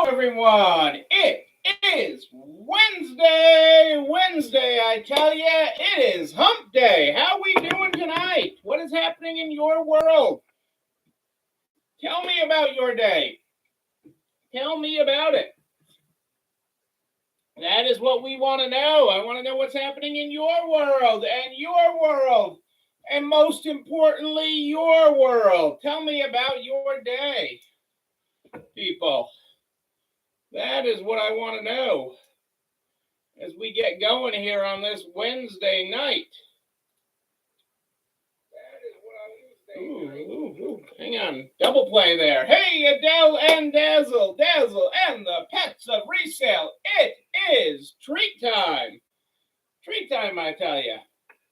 Everyone. It is Wednesday, I tell you. It is hump day. How we doing tonight? What is happening in your world? Tell me about your day. Tell me about it. That is what we want to know. I want to know what's happening in your world. And most importantly, your world. Tell me about your day, people. That is what I want to know as we get going here on this Wednesday night. Ooh, hang on. Double play there. Hey, Adele and Dazzle and the pets of resale. It is treat time. Treat time, I tell you.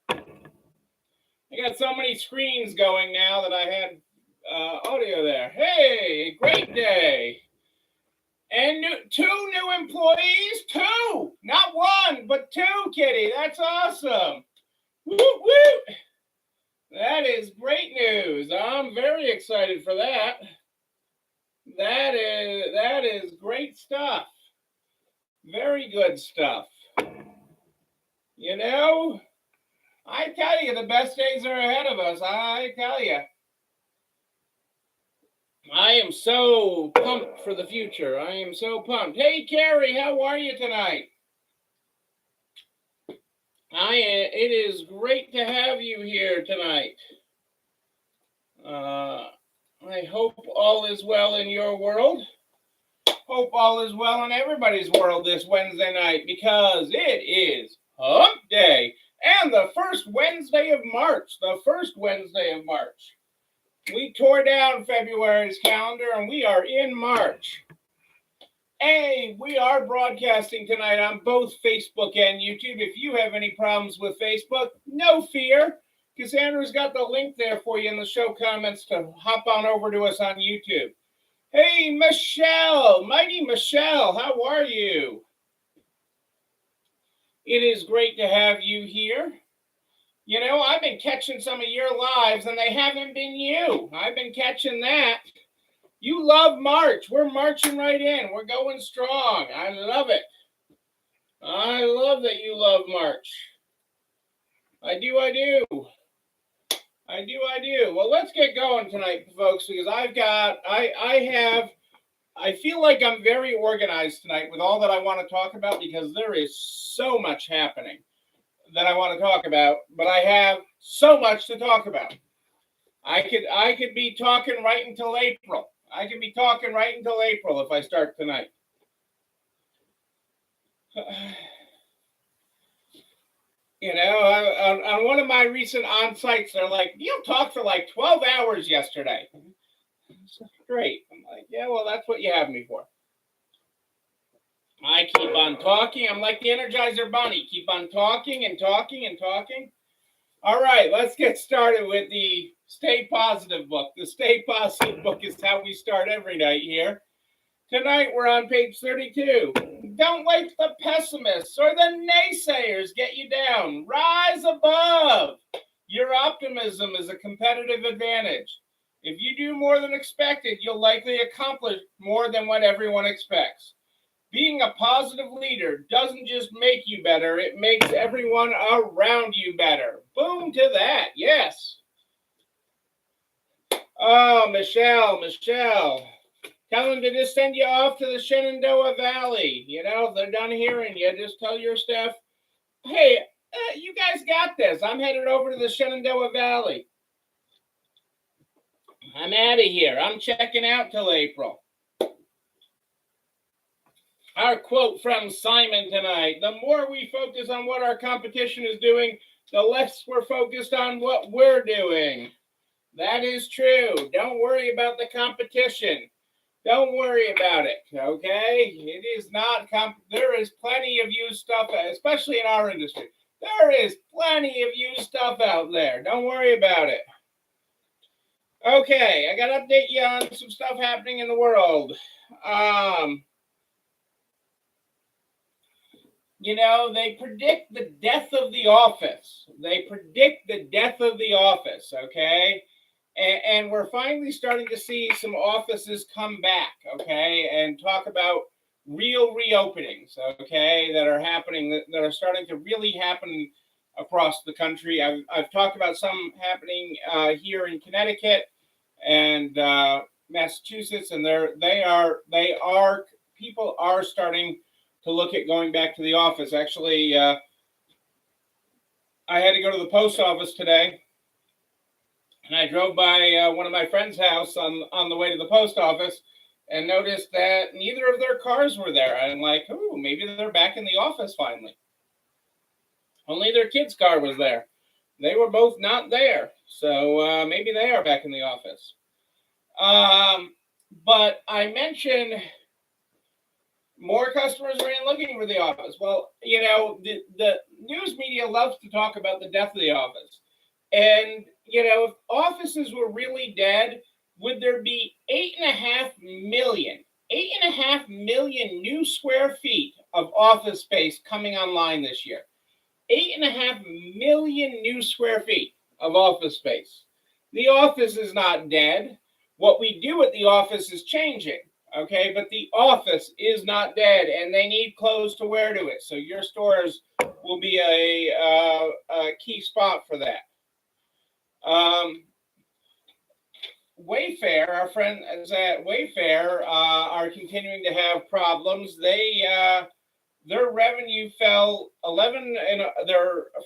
I got so many screens going now that I had audio there. Hey, great day. And two new employees. Two. Not one, but two, Kitty. That's awesome. Woo, woo. That is great news. I'm very excited for that. That is great stuff. Very good stuff. You know, I tell you, the best days are ahead of us. I tell you. I am so pumped for the future. I am so pumped. Hey, Carrie, how are you tonight? It is great to have you here tonight. I hope all is well in your world. Hope all is well in everybody's world this Wednesday night, because it is hump day and the first Wednesday of March. We tore down February's calendar and we are in March. Hey, we are broadcasting tonight on both Facebook and YouTube. If you have any problems with Facebook, no fear. Cassandra's got the link there for you in the show comments to hop on over to us on YouTube. Hey, Michelle, mighty Michelle, how are you? It is great to have you here. You know, I've been catching some of your lives and they haven't been you. I've been catching that. You love March. We're marching right in. We're going strong. I love it. I love that you love March. I do. Well, let's get going tonight, folks, because I feel like I'm very organized tonight with all that I want to talk about, because there is so much happening that I want to talk about, but I have so much to talk about. I could be talking right until April. If I start tonight. You know, on one of my recent on-sites, they're like, you talked for like 12 hours yesterday. Great. I'm like, yeah, well, that's what you have me for. I keep on talking. I'm like the Energizer Bunny. Keep on talking and talking and talking. All right, let's get started with the Stay Positive book. The Stay Positive book is how we start every night here. Tonight, we're on page 32. Don't let the pessimists or the naysayers get you down. Rise above. Your optimism is a competitive advantage. If you do more than expected, you'll likely accomplish more than what everyone expects. Being a positive leader doesn't just make you better, it makes everyone around you better. Boom to that, yes. Oh, Michelle. Tell them to just send you off to the Shenandoah Valley. You know, if they're done hearing you, just tell your staff, hey, you guys got this. I'm headed over to the Shenandoah Valley. I'm out of here. I'm checking out till April. Our quote from Simon tonight: the more we focus on what our competition is doing, the less we're focused on what we're doing. That is true. Don't worry about the competition. Don't worry about it, okay? It is not, there is plenty of used stuff, especially in our industry. There is plenty of used stuff out there. Don't worry about it. Okay, I got to update you on some stuff happening in the world. You know, they predict the death of the office. Okay? and we're finally starting to see some offices come back, okay, and talk about real reopenings, okay, that are happening, that are starting to really happen across the country. I've talked about some happening here in Connecticut and Massachusetts, and they are people are starting to look at going back to the office. Actually, I had to go to the post office today, and I drove by one of my friend's house on the way to the post office, and noticed that neither of their cars were there. I'm like, oh, maybe they're back in the office finally. Only their kid's car was there. They were both not there, so maybe they are back in the office. But I mentioned more customers are in looking for the office. Well, you know, the news media loves to talk about the death of the office. And, you know, if offices were really dead, would there be 8.5 million new square feet of office space coming online this year? 8.5 million new square feet of office space. The office is not dead. What we do at the office is changing, okay? But the office is not dead, and they need clothes to wear to it. So your stores will be a key spot for that. Wayfair, our friends at Wayfair are continuing to have problems. Their revenue fell 11, and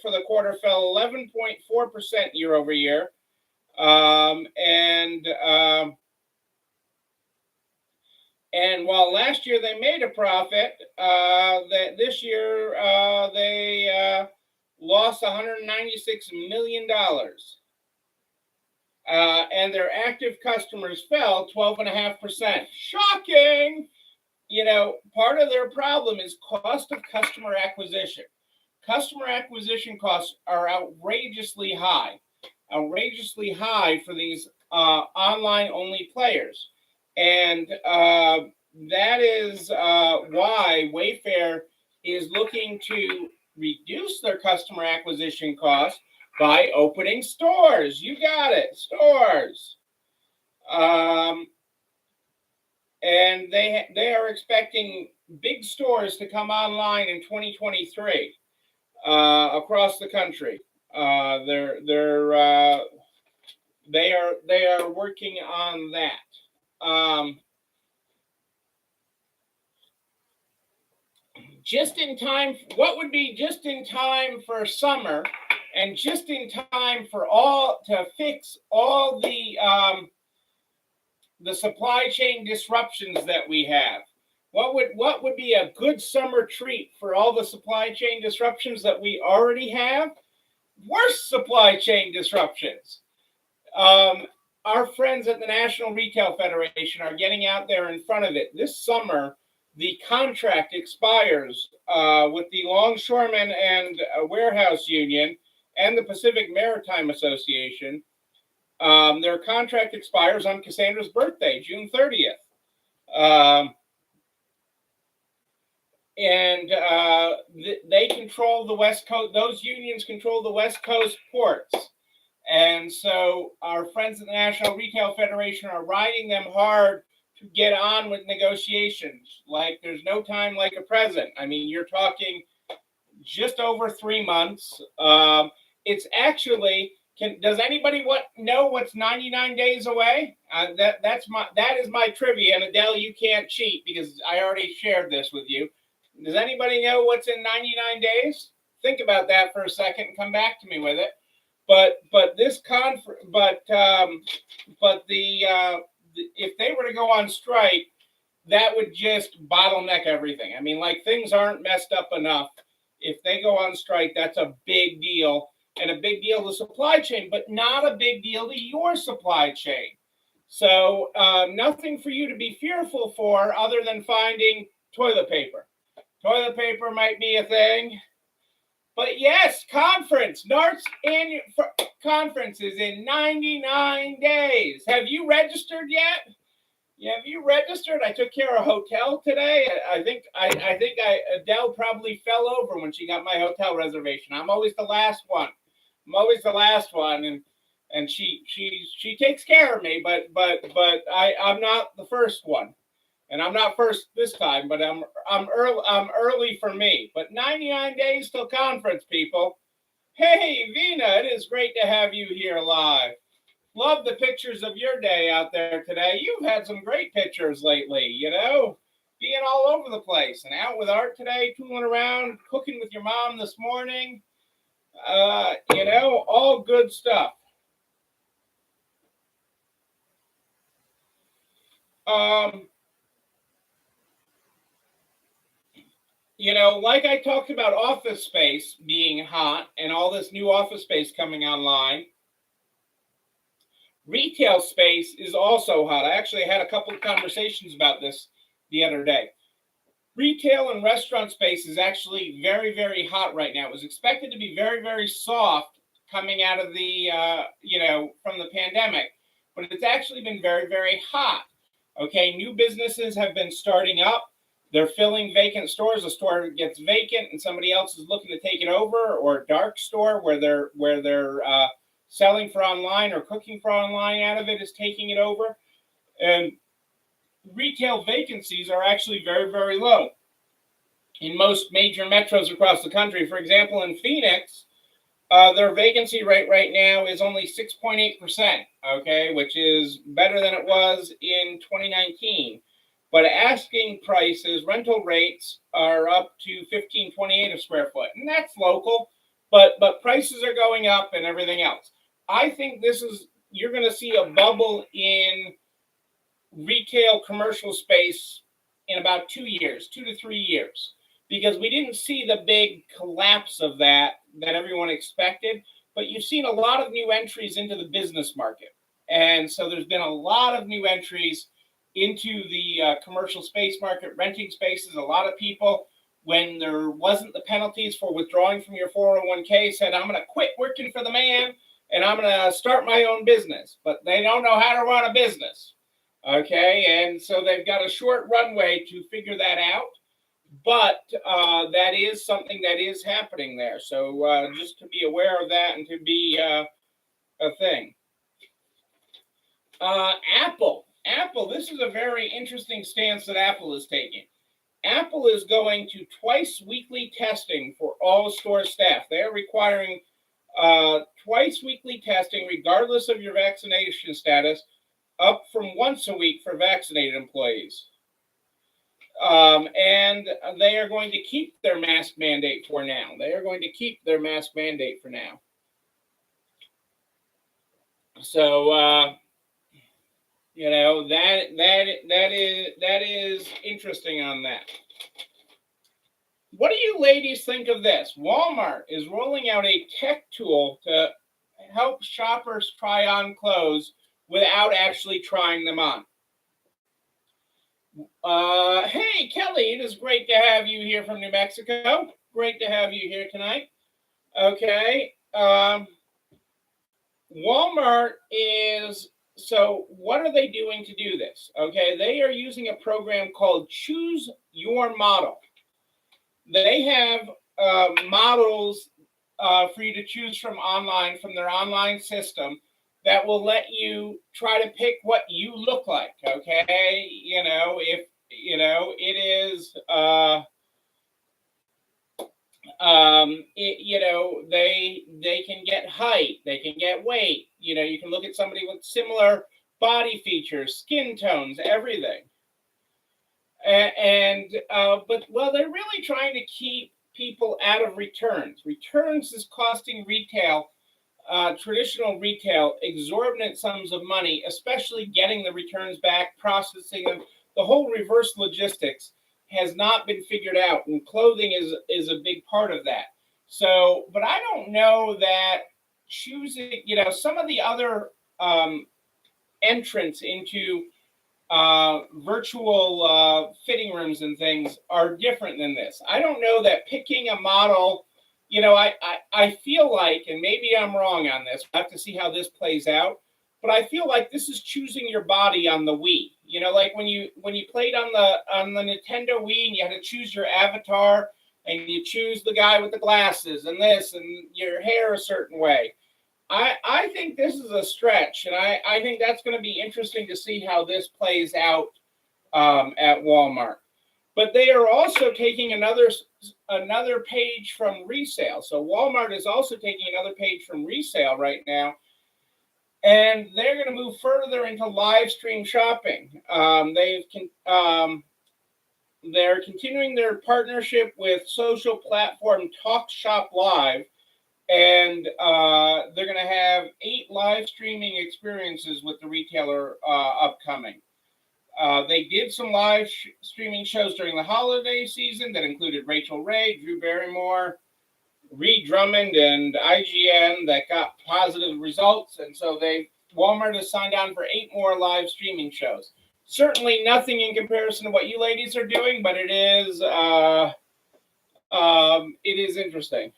for the quarter fell 11.4% year over year, and while last year they made a profit, that this year they lost $196 million. And their active customers fell 12.5%. Shocking! You know, part of their problem is cost of customer acquisition. Customer acquisition costs are outrageously high for these online-only players. And that is why Wayfair is looking to reduce their customer acquisition costs by opening stores. You got it, stores. And they are expecting big stores to come online in 2023 across the country. They are working on that. Just in time. What would be just in time for summer, and just in time for to fix all the supply chain disruptions that we have? What would be a good summer treat for all the supply chain disruptions that we already have? Worse supply chain disruptions. Our friends at the National Retail Federation are getting out there in front of it. This summer, the contract expires with the Longshoremen and Warehouse Union and the Pacific Maritime Association. Their contract expires on Cassandra's birthday, June 30th. And they control the West Coast. Those unions control the West Coast ports. And so our friends at the National Retail Federation are riding them hard to get on with negotiations. Like there's no time like a present. I mean, you're talking just over 3 months. It's actually, does anybody know what's 99 days away? That is my trivia. And Adele, you can't cheat because I already shared this with you. Does anybody know what's in 99 days? Think about that for a second and come back to me with it. But this if they were to go on strike, that would just bottleneck everything. I mean, like things aren't messed up enough. If they go on strike, that's a big deal, and a big deal to the supply chain, but not a big deal to your supply chain. So nothing for you to be fearful for other than finding toilet paper. Toilet paper might be a thing. But yes, NART's annual conference is in 99 days. Have you registered yet? Yeah, have you registered? I took care of a hotel today. I think Adele probably fell over when she got my hotel reservation. I'm always the last one. and she takes care of me, but I'm not the first one, and I'm not first this time, but I'm early for me. But 99 days till conference, people. Hey, Vina, it is great to have you here live. Love the pictures of your day out there today. You've had some great pictures lately, being all over the place and out with Art today, tooling around, cooking with your mom this morning. All good stuff. Like I talked about office space being hot and all this new office space coming online, retail space is also hot. I actually had a couple of conversations about this the other day. Retail and restaurant space is actually very, very hot right now. It was expected to be very, very soft coming out of the, from the pandemic, but it's actually been very, very hot. Okay, new businesses have been starting up. They're filling vacant stores. A store gets vacant and somebody else is looking to take it over, or a dark store where they're selling for online or cooking for online out of it is taking it over. And retail vacancies are actually very, very low in most major metros across the country. For example, in Phoenix, their vacancy rate right now is only 6.8%, okay, which is better than it was in 2019. But asking prices, rental rates are up to $15.28 a square foot, and that's local, but prices are going up and everything else. I think you're going to see a bubble in retail commercial space in about 2 years, 2 to 3 years, because we didn't see the big collapse of that everyone expected, but you've seen a lot of new entries into the business market. And so there's been a lot of new entries into the commercial space market, renting spaces. A lot of people, when there wasn't the penalties for withdrawing from your 401k, said, I'm going to quit working for the man and I'm going to start my own business. But they don't know how to run a business. Okay, and so they've got a short runway to figure that out. But that is something that is happening there. So just to be aware of that and to be a thing. Apple, this is a very interesting stance that Apple is taking. Apple is going to twice weekly testing for all store staff. They are requiring twice weekly testing regardless of your vaccination status, up from once a week for vaccinated employees. And they are going to keep their mask mandate for now. So, that is interesting on that. What do you ladies think of this? Walmart is rolling out a tech tool to help shoppers try on clothes without actually trying them on. Hey, Kelly, it is great to have you here from New Mexico. Great to have you here tonight. Okay. Walmart is, so what are they doing to do this? Okay, they are using a program called Choose Your Model. They have models for you to choose from online, from their online system, that will let you try to pick what you look like. Okay, if it is they can get height, they can get weight. You can look at somebody with similar body features, skin tones, everything. But they're really trying to keep people out of returns. Returns is costing retail, traditional retail, exorbitant sums of money, especially getting the returns back, processing them. The whole reverse logistics has not been figured out, and clothing is a big part of that. So, but I don't know that choosing, some of the other entrants into virtual fitting rooms and things are different than this. I don't know that picking a model, I feel like, and maybe I'm wrong on this, we'll have to see how this plays out, but I feel like this is choosing your body on the Wii. Like when you played on the Nintendo Wii and you had to choose your avatar and you choose the guy with the glasses and this and your hair a certain way. I think this is a stretch, and I think that's going to be interesting to see how this plays out at Walmart. But they are also taking another page from resale. So Walmart is also taking another page from resale right now, and they're going to move further into live stream shopping. They're continuing their partnership with social platform Talk Shop Live, and they're going to have 8 live streaming experiences with the retailer upcoming. They did some live streaming shows during the holiday season that included Rachel Ray, Drew Barrymore, Reed Drummond, and IGN that got positive results. And so Walmart has signed on for 8 more live streaming shows. Certainly nothing in comparison to what you ladies are doing, but it is interesting.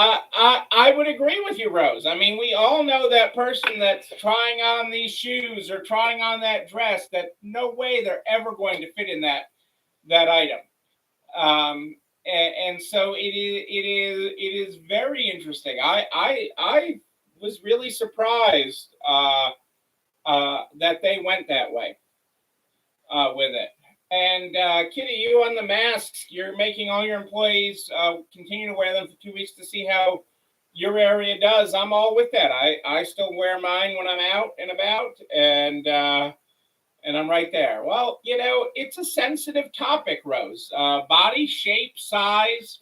I would agree with you, Rose. I mean, we all know that person that's trying on these shoes or trying on that dress that no way they're ever going to fit in that item. And so it is very interesting. I was really surprised that they went that way with it. And Kitty, you on the masks, you're making all your employees continue to wear them for 2 weeks to see how your area does. I'm all with that. I still wear mine when I'm out and about, and I'm right there. Well, you know, it's a sensitive topic, Rose. Body shape, size,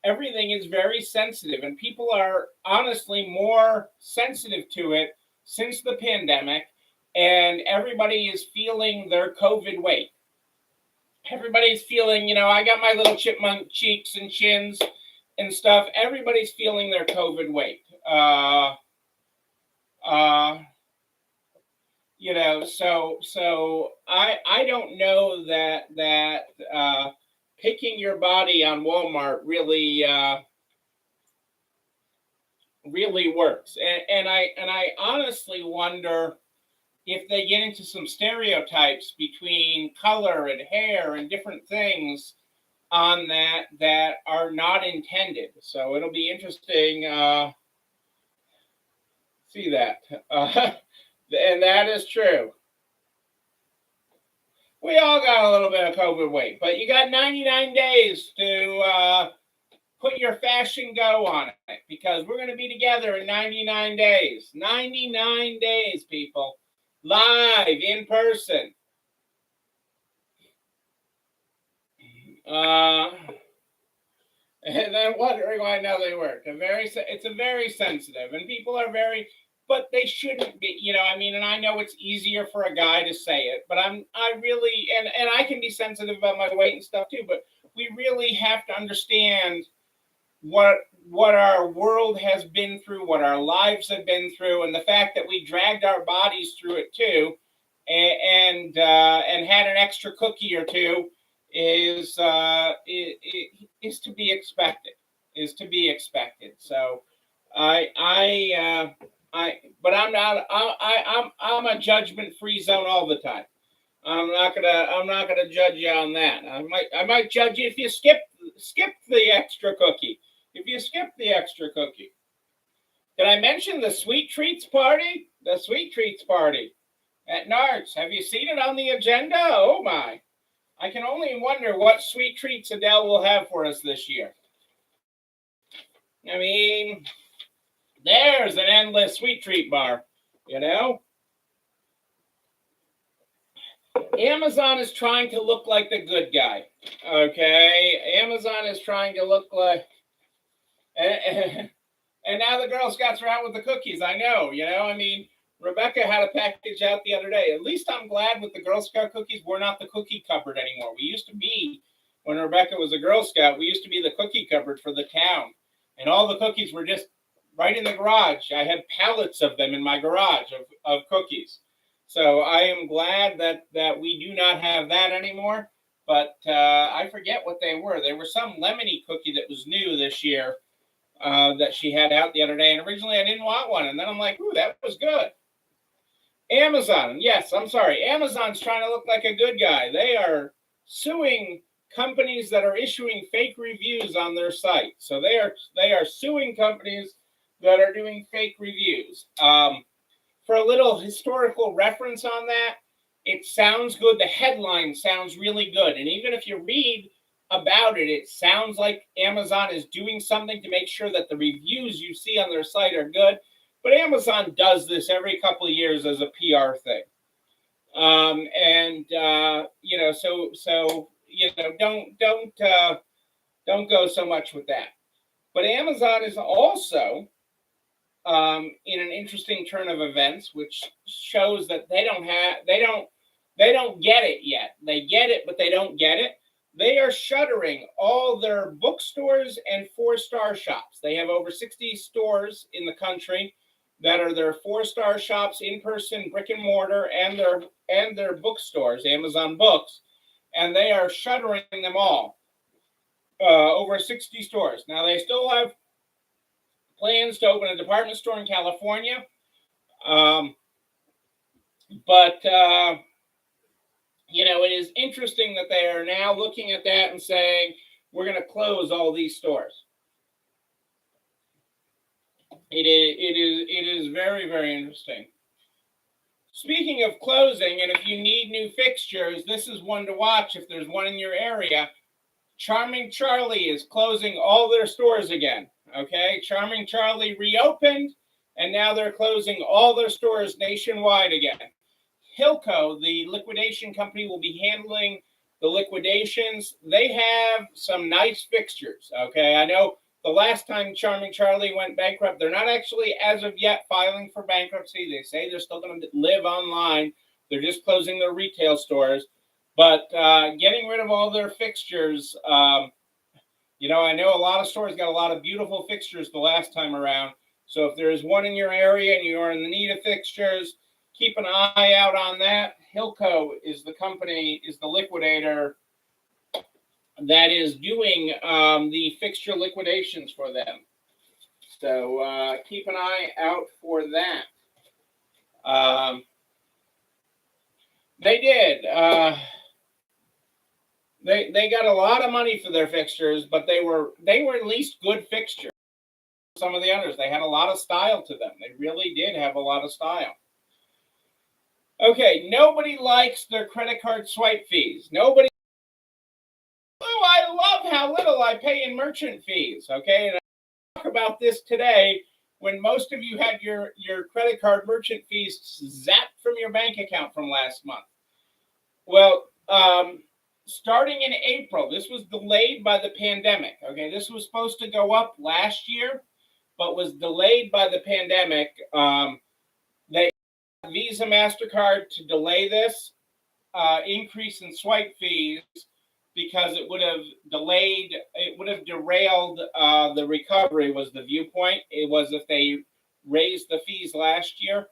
everything is very sensitive, and people are honestly more sensitive to it since the pandemic, and everybody is feeling their COVID weight. Everybody's feeling, you know, I got my little chipmunk cheeks and chins and stuff. Everybody's feeling their COVID weight. You know, so I don't know that picking your body on Walmart really works. And I honestly wonder if they get into some stereotypes between color and hair and different things on that are not intended. So it'll be interesting see that. And that is true. We all got a little bit of COVID weight, but you got 99 days to put your fashion go on it, because we're going to be together in 99 days. 99 days, people. Live, in person. And then wondering why now they work. It's a very sensitive, and people are very, but they shouldn't be, you know, I mean, and I know it's easier for a guy to say it, but I really, and I can be sensitive about my weight and stuff too, but we really have to understand what our world has been through, what our lives have been through, and the fact that we dragged our bodies through it too, and had an extra cookie or two is to be expected. So but I'm not. I'm a judgment-free zone all the time. I'm not gonna judge you on that. I might judge you if you skip the extra cookie. If you skip the extra cookie. Did I mention the sweet treats party? The sweet treats party at Nards. Have you seen it on the agenda? Oh my! I can only wonder what sweet treats Adele will have for us this year. I mean, there's an endless sweet treat bar, you know? Amazon is trying to look like the good guy, okay? Amazon is trying to look like... And now the Girl Scouts are out with the cookies. I know, you know? I mean, Rebecca had a package out the other day. At least I'm glad with the Girl Scout cookies, we're not the cookie cupboard anymore. We used to be, when Rebecca was a Girl Scout, we used to be the cookie cupboard for the town. And all the cookies were just right in the garage. I had pallets of them in my garage of cookies. So I am glad that we do not have that anymore. But I forget what they were. They were some lemony cookie that was new this year that she had out the other day. And originally I didn't want one. And then I'm like, ooh, that was good. Amazon. Yes, I'm sorry. Amazon's trying to look like a good guy. They are suing companies that are issuing fake reviews on their site. So they are suing companies that are doing fake reviews. For a little historical reference on that, it sounds good. The headline sounds really good. And even if you read about it, it sounds like Amazon is doing something to make sure that the reviews you see on their site are good. But Amazon does this every couple of years as a PR thing. Don't go so much with that. But Amazon is also in an interesting turn of events, which shows that they don't get it yet. They get it, but they don't get it. They are shuttering all their bookstores and 4-star shops. They have over 60 stores in the country that are their 4-star shops, in-person, brick and mortar, and their bookstores, Amazon Books, and they are shuttering them all. Over 60 stores. Now they still have plans to open a department store in California, but it is interesting that they are now looking at that and saying we're going to close all these stores. It is very, very interesting. Speaking of closing, and if you need new fixtures, this is one to watch if there's one in your area. Charming Charlie is closing all their stores again. Okay, Charming Charlie reopened, and now they're closing all their stores nationwide again. Hilco, the liquidation company, will be handling the liquidations. They have some nice fixtures. Okay, I know the last time Charming Charlie went bankrupt, they're not actually, as of yet, filing for bankruptcy. They say they're still going to live online. They're just closing their retail stores. But getting rid of all their fixtures, I know a lot of stores got a lot of beautiful fixtures the last time around. So if there's one in your area and you are in the need of fixtures, keep an eye out on that. Hilco is the company, is the liquidator that is doing the fixture liquidations for them. So keep an eye out for that. They did. They got a lot of money for their fixtures, but they were at least good fixtures. Some of the others, they had a lot of style to them. They really did have a lot of style. Okay, nobody likes their credit card swipe fees. Nobody. Oh, I love how little I pay in merchant fees. Okay, and I talk about this today when most of you had your credit card merchant fees zapped from your bank account from last month. Well, starting in April, this was delayed by the pandemic. Okay, this was supposed to go up last year, but was delayed by the pandemic. They Visa, MasterCard to delay this increase in swipe fees because it would have derailed the recovery, was the viewpoint. It was if they raised the fees last year.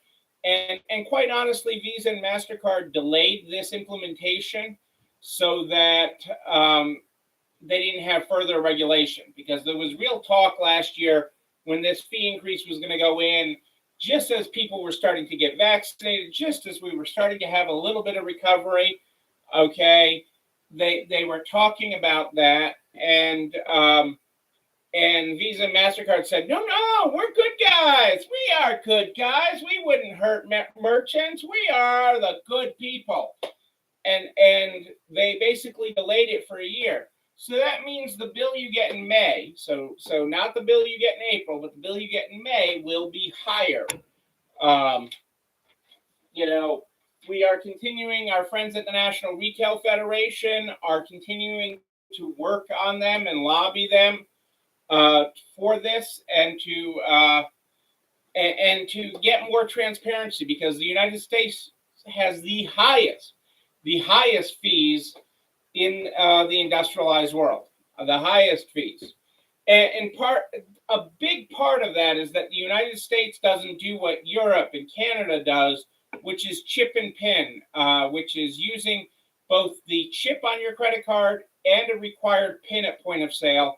And quite honestly, Visa and MasterCard delayed this implementation so that they didn't have further regulation, because there was real talk last year when this fee increase was going to go in, just as people were starting to get vaccinated, just as we were starting to have a little bit of recovery. Okay, they were talking about that, and Visa and MasterCard said, no, we're good guys. We are good guys. We wouldn't hurt merchants. We are the good people. And they basically delayed it for a year. So that means the bill you get in May, so not the bill you get in April, but the bill you get in May will be higher. We are continuing, our friends at the National Retail Federation are continuing to work on them and lobby them for this, and to get more transparency, because the United States has the highest fees in the industrialized world, the highest fees. And a big part of that is that the United States doesn't do what Europe and Canada does, which is chip and pin, which is using both the chip on your credit card and a required pin at point of sale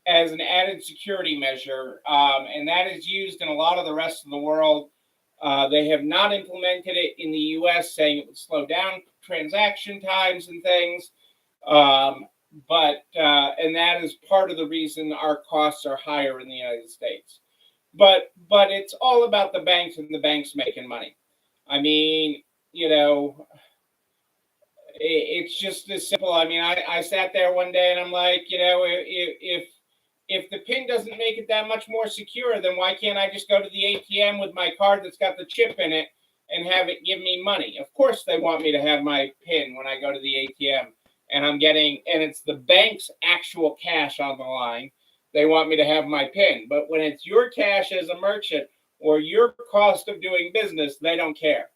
as an added security measure. And that is used in a lot of the rest of the world. They have not implemented it in the US, saying it would slow down transaction times and things. And that is part of the reason our costs are higher in the United States. But it's all about the banks and the banks making money. I mean, it's just as simple. I mean, I sat there one day and I'm like, if the pin doesn't make it that much more secure, then why can't I just go to the ATM with my card that's got the chip in it and have it give me money? Of course, they want me to have my pin when I go to the ATM, and it's the bank's actual cash on the line. They want me to have my pin. But when it's your cash as a merchant or your cost of doing business, they don't care.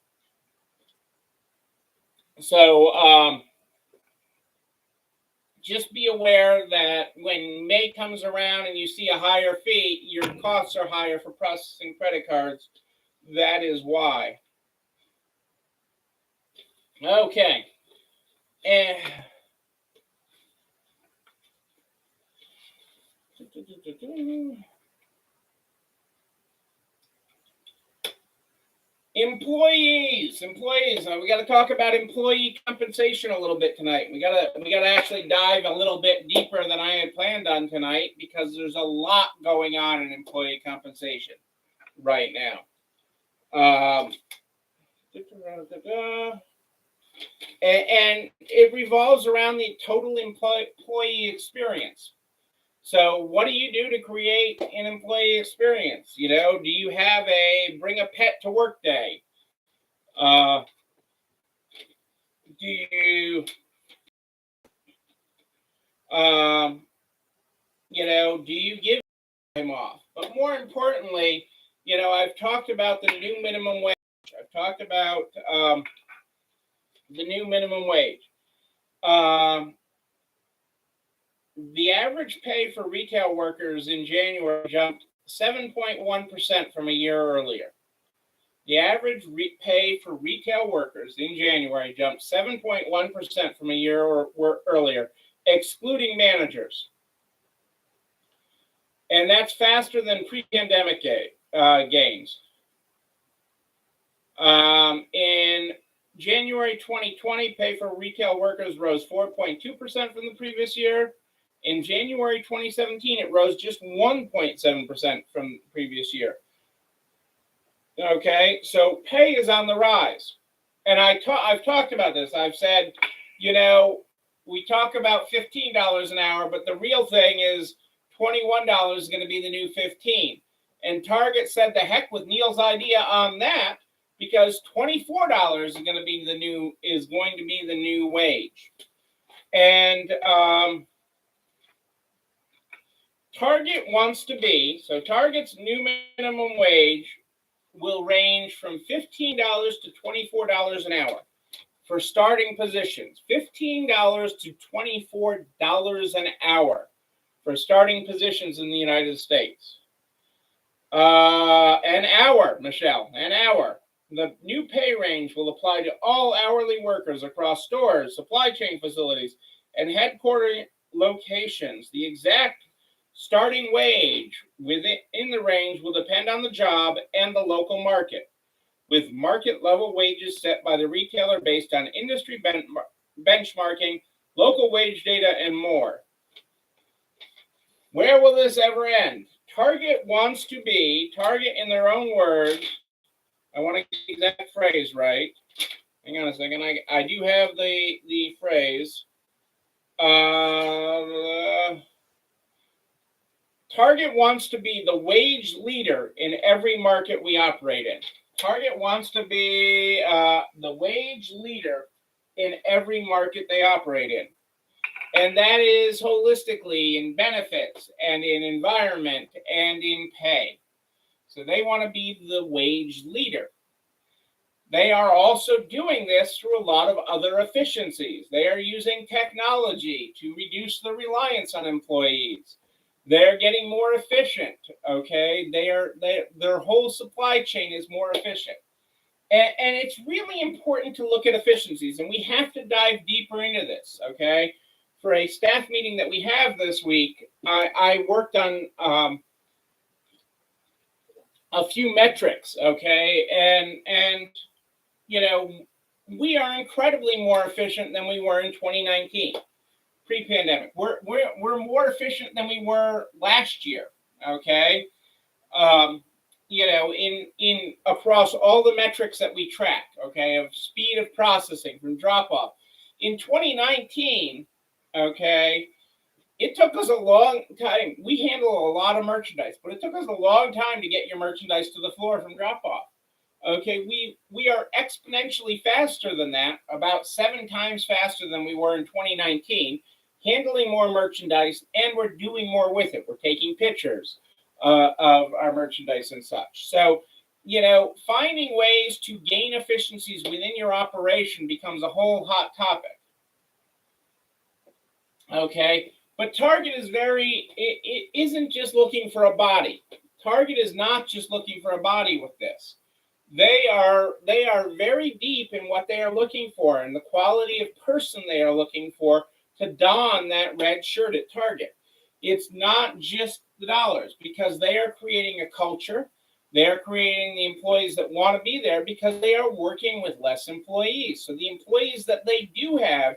So just be aware that when May comes around and you see a higher fee, your costs are higher for processing credit cards. That is why. Okay. And employees. We got to talk about employee compensation a little bit tonight. We gotta actually dive a little bit deeper than I had planned on tonight, because there's a lot going on in employee compensation right now. And it revolves around the total employee experience. So what do you do to create an employee experience? Do you have a bring a pet to work day? Do you, do you give time off? But more importantly, I've talked about the new minimum wage. I've talked about the new minimum wage. The average pay for retail workers in January jumped 7.1% from a year earlier. The average pay for retail workers in January jumped 7.1% from a year earlier, excluding managers. And that's faster than pre-pandemic gains. In January 2020, pay for retail workers rose 4.2% from the previous year. In January 2017, it rose just 1.7% from the previous year. Okay, so pay is on the rise. And I've talked about this. I've said, we talk about $15 an hour, but the real thing is $21 is going to be the new $15. And Target said the heck with Neil's idea on that, because $24 is going to be the new wage. And Target's new minimum wage will range from $15 to $24 an hour for starting positions. $15 to $24 an hour for starting positions in the United States. An hour, Michelle, an hour. The new pay range will apply to all hourly workers across stores, supply chain facilities, and headquarters locations. The exact starting wage within the range will depend on the job and the local market, with market level wages set by the retailer based on industry benchmarking, local wage data, and more. Where will this ever end? Target in their own words, I want to get the exact phrase right. Hang on a second. I do have the phrase. Target wants to be the wage leader in every market we operate in. Target wants to be the wage leader in every market they operate in. And that is holistically in benefits and in environment and in pay. So they want to be the wage leader. They are also doing this through a lot of other efficiencies. They are using technology to reduce the reliance on employees. They're getting more efficient, okay? Their whole supply chain is more efficient. And it's really important to look at efficiencies, and we have to dive deeper into this, okay? For a staff meeting that we have this week, I worked on a few metrics, okay? And we are incredibly more efficient than we were in 2019. pre-pandemic. We're more efficient than we were last year. Okay, in across all the metrics that we track. Okay, of speed of processing from drop off. In 2019, okay, it took us a long time. We handle a lot of merchandise, but it took us a long time to get your merchandise to the floor from drop off. Okay, we are exponentially faster than that, about 7 times faster than we were in 2019, handling more merchandise, and we're doing more with it. We're taking pictures of our merchandise and such. So, finding ways to gain efficiencies within your operation becomes a whole hot topic. Okay, but Target is it isn't just looking for a body. Target is not just looking for a body with this. They are very deep in what they are looking for and the quality of person they are looking for to don that red shirt at Target. It's not just the dollars, because they are creating a culture. They are creating the employees that want to be there because they are working with less employees. So the employees that they do have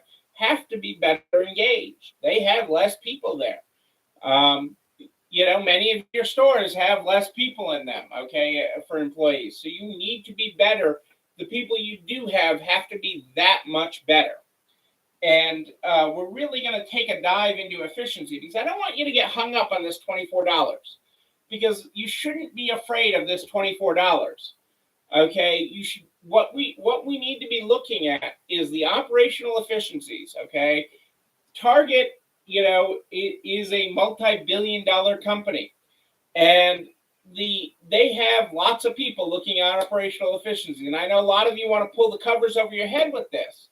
to be better engaged. They have less people there. Many of your stores have less people in them, okay, for employees. So you need to be better. The people you do have to be that much better. And we're really going to take a dive into efficiency, because I don't want you to get hung up on this $24, because you shouldn't be afraid of this $24. Okay, you should. What we need to be looking at is the operational efficiencies. Okay, Target, is a multi-billion-dollar company, and they have lots of people looking at operational efficiency. And I know a lot of you want to pull the covers over your head with this,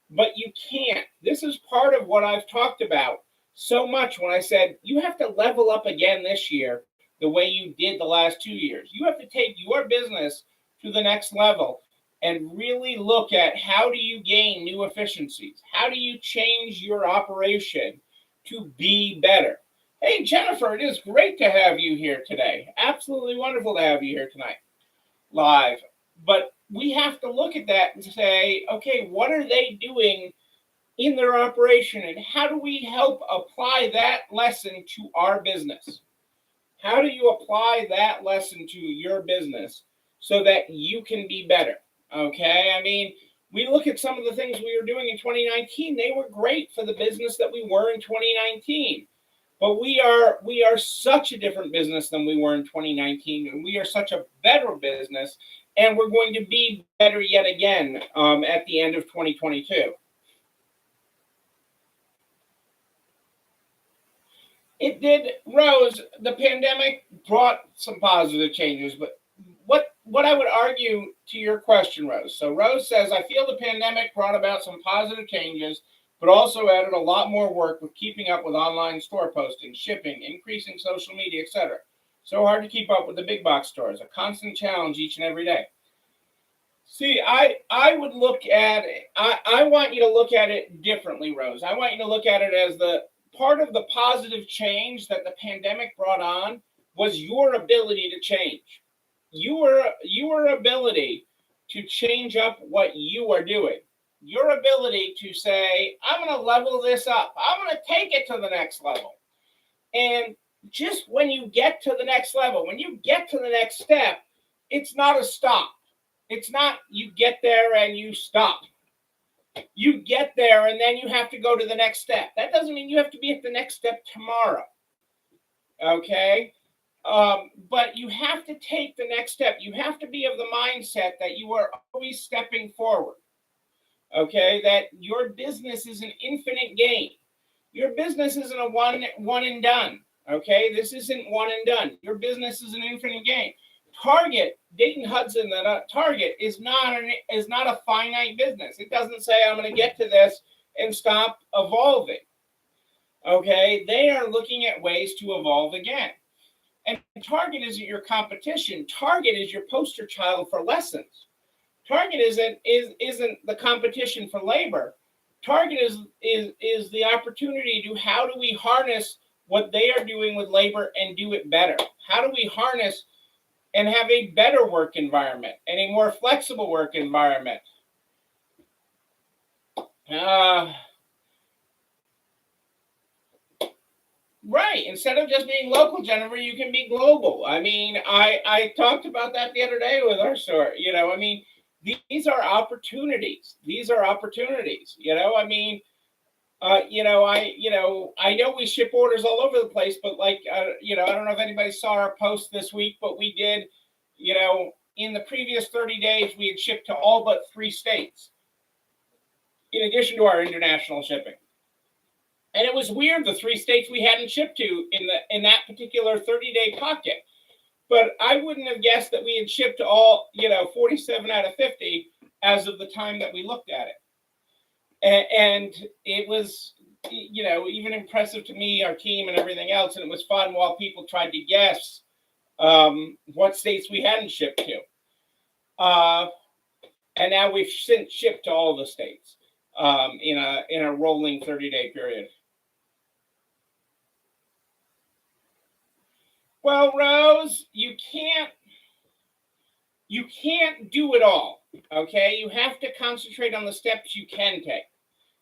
but you can't. This is part of what I've talked about so much when I said you have to level up again this year the way you did the last 2 years. You have to take your business to the next level and really look at how do you gain new efficiencies? How do you change your operation to be better? Hey, Jennifer, it is great to have you here today. Absolutely wonderful to have you here tonight, live. But we have to look at that and say, okay, what are they doing in their operation, and how do we help apply that lesson to our business? How do you apply that lesson to your business so that you can be better? Okay, I mean, we look at some of the things we were doing in 2019. They were great for the business that we were in 2019. But we are such a different business than we were in 2019, and we are such a better business, and we're going to be better yet again at the end of 2022. It did, Rose. The pandemic brought some positive changes, but what I would argue to your question, Rose. So Rose says, I feel the pandemic brought about some positive changes, but also added a lot more work with keeping up with online store postings, shipping, increasing social media, etc. So hard to keep up with the big box stores, a constant challenge each and every day. See, I would look at it, I want you to look at it differently, Rose. I want you to look at it as the part of the positive change that the pandemic brought on was your ability to change. Your ability to change up what you are doing. Your ability to say, I'm going to level this up. I'm going to take it to the next level. And just when you get to the next level, when you get to the next step, it's not a stop. It's not you get there and you stop. You get there and then you have to go to the next step. That doesn't mean you have to be at the next step tomorrow. Okay? But you have to take the next step. You have to be of the mindset that you are always stepping forward. Okay? That your business is an infinite game. Your business isn't a one and done. Okay? This isn't one and done. Your business is an infinite game. Target, Dayton Hudson, that Target is not a finite business. It doesn't say I'm going to get to this and stop evolving. Okay, they are looking at ways to evolve again. And Target isn't your competition. Target is your poster child for lessons. Target isn't the competition for labor. Target is the opportunity to how do we harness what they are doing with labor and do it better? How do we harness and have a better work environment and a more flexible work environment? Right. Instead of just being local, Jennifer, you can be global. I mean, I talked about that the other day with our store. I mean, these are opportunities. These are opportunities. I mean, I know we ship orders all over the place, but like, I don't know if anybody saw our post this week, but we did, in the previous 30 days, we had shipped to all but 3 states, in addition to our international shipping. And it was weird, the 3 states we hadn't shipped to in that particular 30-day pocket. But I wouldn't have guessed that we had shipped to all, 47 out of 50 as of the time that we looked at it. And it was, even impressive to me, our team and everything else. And it was fun while people tried to guess what states we hadn't shipped to. And now we've since shipped to all the states in a rolling 30-day period. Well, Rose, you can't do it all. Okay, you have to concentrate on the steps you can take.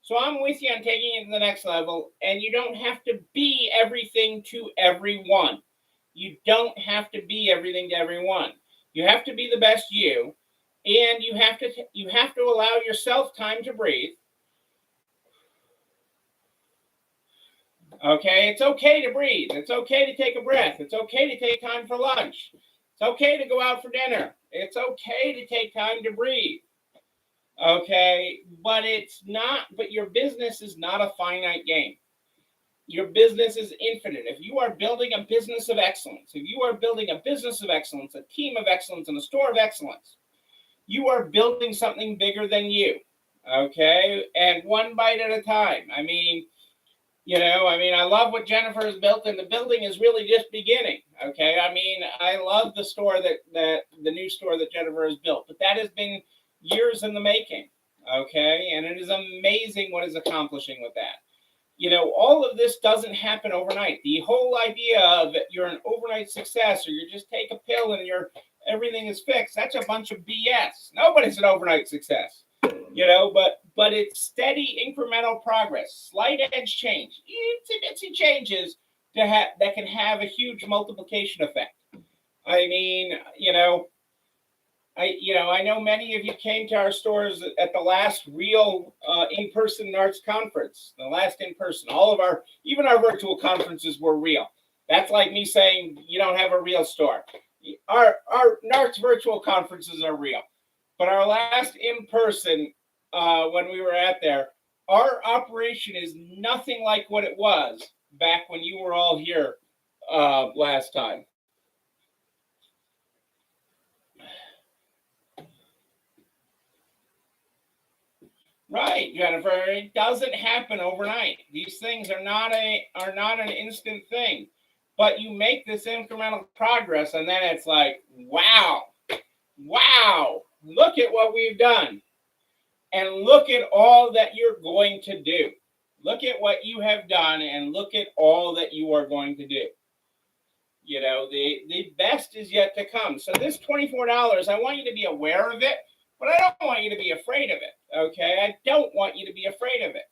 So I'm with you on taking it to the next level, and you don't have to be everything to everyone. You don't have to be everything to everyone. You have to be the best you, and you have to allow yourself time to breathe. Okay, it's okay to breathe. It's okay to take a breath. It's okay to take time for lunch. It's okay to go out for dinner. It's okay to take time to breathe. Okay, but your business is not a finite game. Your business is infinite. If you are building a business of excellence, if you are building a business of excellence, a team of excellence, and a store of excellence, you are building something bigger than you. Okay, and one bite at a time. I mean, I love what Jennifer has built, and the building is really just beginning. Okay, I mean, I love the store that the new store that Jennifer has built, but that has been years in the making. Okay, and it is amazing what is accomplishing with that. All of this doesn't happen overnight. The whole idea of you're an overnight success, or you just take a pill and everything is fixed, that's a bunch of BS. Nobody's an overnight success. But it's steady incremental progress, slight edge change, itsy changes that can have a huge multiplication effect. I mean, I know many of you came to our stores at the last real in-person NARTS conference, the last in-person. Even our virtual conferences were real. That's like me saying you don't have a real store. Our NARTS virtual conferences are real. But our last in-person, when we were at there, our operation is nothing like what it was back when you were all here last time. Right, Jennifer. It doesn't happen overnight. These things are not an instant thing. But you make this incremental progress, and then it's like, wow, look at what we've done. And look at all that you're going to do. Look at what you have done, and look at all that you are going to do. The best is yet to come. So this $24, I want you to be aware of it, but I don't want you to be afraid of it. Okay, I don't want you to be afraid of it.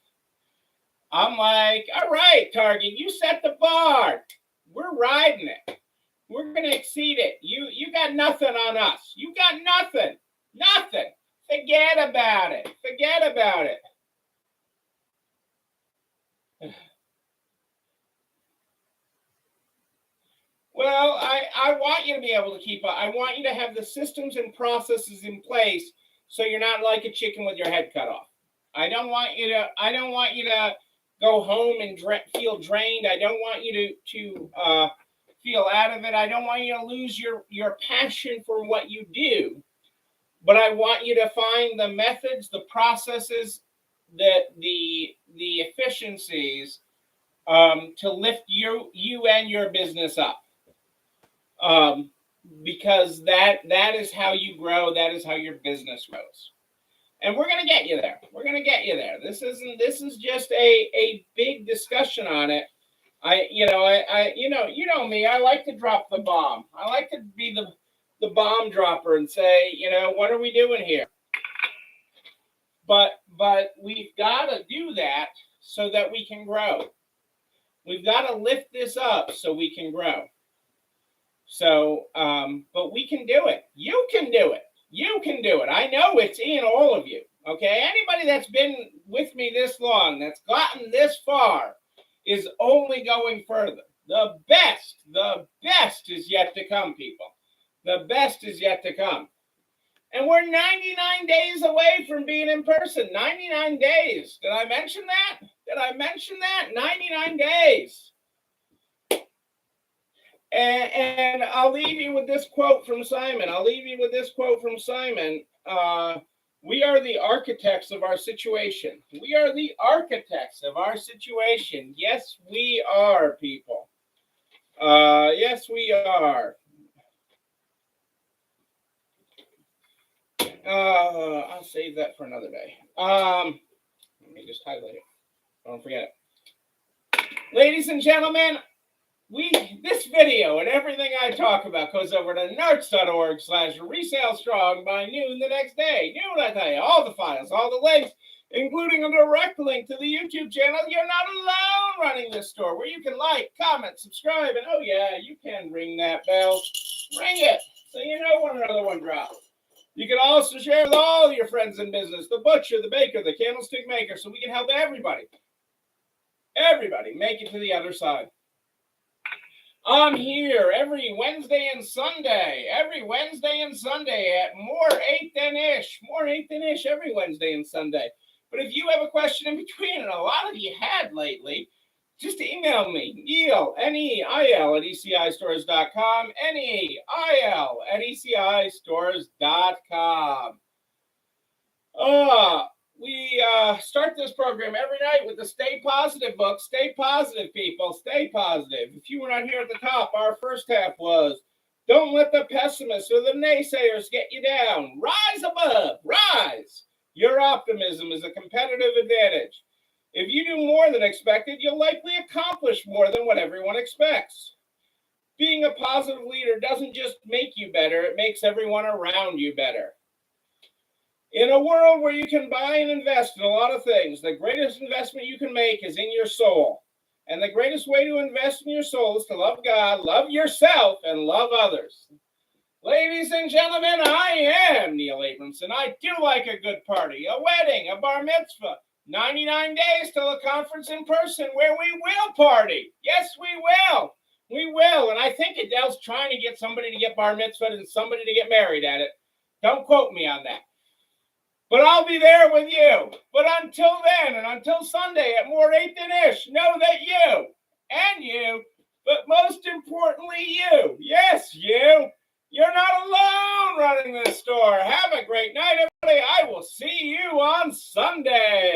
I'm like, all right, Target, you set the bar. We're riding it. We're gonna exceed it. You got nothing on us. You got nothing. Nothing. Forget about it. Forget about it. Well, I want you to be able to keep up. I want you to have the systems and processes in place so you're not like a chicken with your head cut off. I don't want you to go home and feel drained. I don't want you to feel out of it. I don't want you to lose your passion for what you do. But I want you to find the methods, the processes, the efficiencies to lift you and your business up. Because that is how you grow. That is how your business grows. And we're going to get you there. We're going to get you there. This is just a big discussion on it. You know me, I like to drop the bomb. I like to be the bomb dropper and say, what are we doing here? But we've got to do that so that we can grow. We've got to lift this up so we can grow. So, but we can do it. You can do it. You can do it. I know it's in all of you. Okay. Anybody that's been with me this long, that's gotten this far, is only going further. The best is yet to come, people. The best is yet to come. And we're 99 days away from being in person. 99 days. Did I mention that? Did I mention that? 99 days. And I'll leave you with this quote from Simon. We are the architects of our situation. We are the architects of our situation. Yes, we are, people. Yes, we are. I'll save that for another day. Let me just highlight it. Don't forget it. Ladies and gentlemen, this video and everything I talk about goes over to nerds.org/resale strong by noon the next day. Noon, I tell you, all the files, all the links, including a direct link to the YouTube channel. You're not alone running this store, where you can like, comment, subscribe, and oh yeah, you can ring that bell. Ring it so you know when another one drops. You can also share with all your friends in business, the butcher, the baker, the candlestick maker, so we can help everybody make it to the other side. I'm here every Wednesday and Sunday at more 8 than ish every Wednesday and Sunday. But if you have a question in between, and a lot of you had lately, just email me, Neil, Neil at ECIstores.com, Neil@ECIstores.com. We start this program every night with the Stay Positive book. Stay positive, people. Stay positive. If you were not here at the top, our first half was, don't let the pessimists or the naysayers get you down. Rise above. Rise. Your optimism is a competitive advantage. If you do more than expected, you'll likely accomplish more than what everyone expects. Being a positive leader doesn't just make you better, it makes everyone around you better. In a world where you can buy and invest in a lot of things, the greatest investment you can make is in your soul. And the greatest way to invest in your soul is to love God, love yourself, and love others. Ladies and gentlemen, I am Neil Abramson. I do like a good party, a wedding, a bar mitzvah. 99 days till a conference in person where we will party. Yes, we will. We will. And I think Adele's trying to get somebody to get bar mitzvah and somebody to get married at it. Don't quote me on that. But I'll be there with you. But until then, and until Sunday at more 8 than ish, know that you, but most importantly you, yes, you're not alone running this store. Have a great night, everybody. I will see you on Sunday.